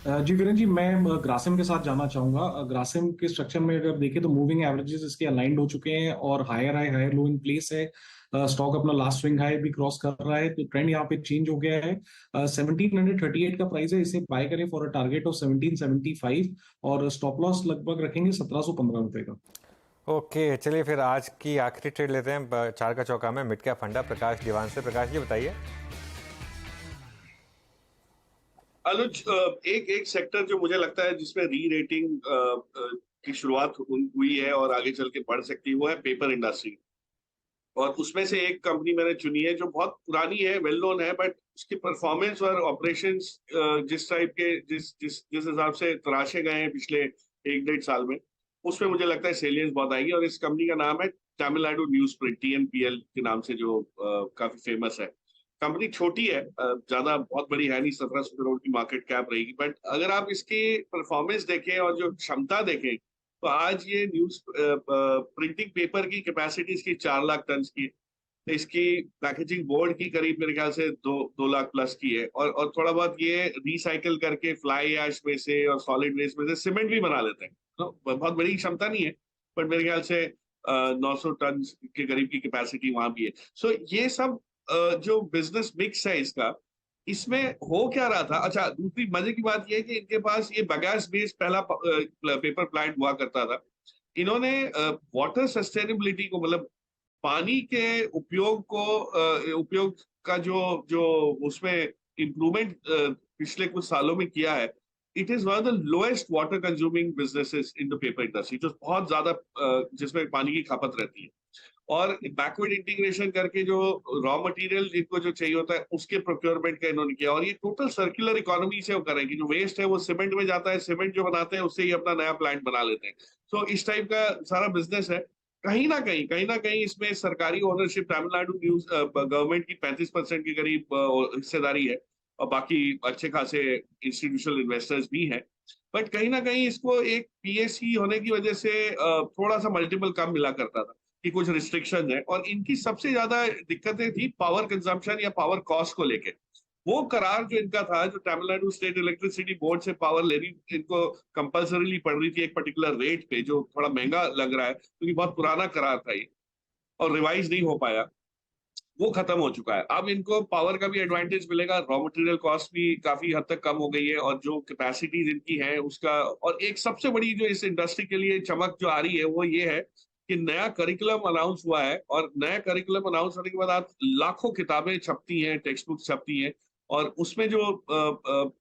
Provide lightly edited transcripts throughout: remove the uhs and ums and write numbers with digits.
जी वीरेन जी, मैं ग्रासिम के साथ जाना चाहूंगा। ग्रासिम के स्ट्रक्चर में अगर देखें तो मूविंग एवरेजेस इसके अलाइंड हो चुके हैं और higher high higher low in place है। स्टॉक अपना लास्ट स्विंग हाई भी क्रॉस कर रहा है, तो ट्रेंड यहाँ पे चेंज हो गया है। 1738 का प्राइस है, इसे बाय करें फॉर अ टारगेट ऑफ 1775 और स्टॉप लॉस लगभग रखेंगे 1715 रुपए का। ओके, चलिए फिर आज की आखिरी ट्रेड लेते हैं चार का चौका में मिड कैप फंडा प्रकाश दीवान से। प्रकाश जी बताइए। अनुज, एक एक सेक्टर जो मुझे लगता है जिसमें री रेटिंग की शुरुआत हुई है और आगे चल के बढ़ सकती है, वो है पेपर इंडस्ट्री। और उसमें से एक कंपनी मैंने चुनी है जो बहुत पुरानी है, वेल नोन है, बट उसकी परफॉर्मेंस और ऑपरेशंस जिस टाइप के जिस जिस जिस हिसाब से तराशे गए हैं पिछले 1-1.5 साल में, उसमें मुझे लगता है सेलियंस बहुत आएगी। और इस कंपनी का नाम है तमिलनाडु न्यूज प्रिंट, TNPL के नाम से, जो काफी फेमस है। कंपनी छोटी है, ज्यादा बहुत बड़ी है नहीं, 1700 करोड़ की मार्केट कैप रहेगी, बट अगर आप इसकी परफॉर्मेंस देखें और जो क्षमता देखें, तो आज ये न्यूज प्रिंटिंग पेपर की कैपेसिटी इसकी 4 लाख टन की है। तो इसकी पैकेजिंग बोर्ड की करीब मेरे ख्याल से 2 लाख प्लस की है। और थोड़ा बहुत ये रिसाइकिल करके फ्लाई ऐश में से और सॉलिड वेस्ट में से सीमेंट भी बना लेते हैं। तो बहुत बड़ी क्षमता नहीं है, बट मेरे ख्याल से 900 टन के करीब की कैपेसिटी वहां भी है। सो ये सब जो बिजनेस मिक्स है इसका, इसमें हो क्या रहा था। अच्छा, दूसरी मजे की बात यह है कि इनके पास ये बगास बेस्ड पहला पेपर प्लांट हुआ करता था। इन्होंने वाटर सस्टेनेबिलिटी को, मतलब पानी के उपयोग को, उपयोग का जो जो उसमें इम्प्रूवमेंट पिछले कुछ सालों में किया है। It is one of the lowest water consuming businesses in the paper industry, जो बहुत ज्यादा जिसमें पानी की खपत रहती है। और बैकवर्ड इंटीग्रेशन करके जो रॉ मटेरियल जिनको जो चाहिए होता है उसके प्रोक्योरमेंट का इन्होंने किया। और ये टोटल सर्कुलर इकोनॉमी से वो कर रहे हैं कि जो वेस्ट है वो सीमेंट में जाता है, सीमेंट जो बनाते हैं उससे ही अपना नया प्लांट बना लेते हैं। तो इस टाइप का सारा बिजनेस है। कहीं ना कहीं इसमें सरकारी ओनरशिप, तमिलनाडु न्यूज गवर्नमेंट की 35% के करीब हिस्सेदारी है, और बाकी अच्छे खासे इंस्टीट्यूशनल इन्वेस्टर्स भी हैं। बट कहीं ना कहीं इसको एक PSE होने की वजह से थोड़ा सा मल्टीपल कम मिला करता था, कि कुछ रिस्ट्रिक्शन है। और इनकी सबसे ज्यादा दिक्कतें थी पावर कंजम्पशन या पावर कॉस्ट को लेके। वो करार जो इनका था, जो तमिलनाडु स्टेट इलेक्ट्रिसिटी बोर्ड से पावर लेनी इनको कंपल्सरीली पड़ रही थी एक पर्टिकुलर रेट पे, जो थोड़ा महंगा लग रहा है क्योंकि बहुत पुराना करार था ये और रिवाइज नहीं हो पाया, वो खत्म हो चुका है। अब इनको पावर का भी एडवांटेज मिलेगा, रॉ मटेरियल कॉस्ट भी काफी हद तक कम हो गई है, और जो कैपेसिटीज इनकी है उसका। और एक सबसे बड़ी जो इस इंडस्ट्री के लिए चमक जो आ रही है वो ये है कि नया करिकुलम अनाउंस हुआ है। और नया करिकुलम अनाउंस होने के बाद आप लाखों किताबें छपती हैं, टेक्स्ट बुक छपती हैं, और उसमें जो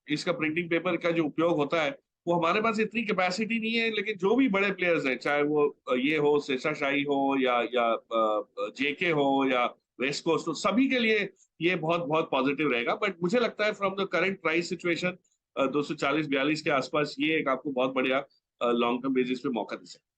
इसका प्रिंटिंग पेपर का जो उपयोग होता है, वो हमारे पास इतनी कैपेसिटी नहीं है। लेकिन जो भी बड़े प्लेयर्स हैं, चाहे वो ये हो शेषाशाही हो या JK हो या वेस्ट कोस्ट, तो सभी के लिए ये बहुत बहुत पॉजिटिव रहेगा। बट मुझे लगता है from the current price situation 240-42 के आसपास ये एक आपको बहुत बढ़िया लॉन्ग टर्म बेसिस पे मौका दे सकता है।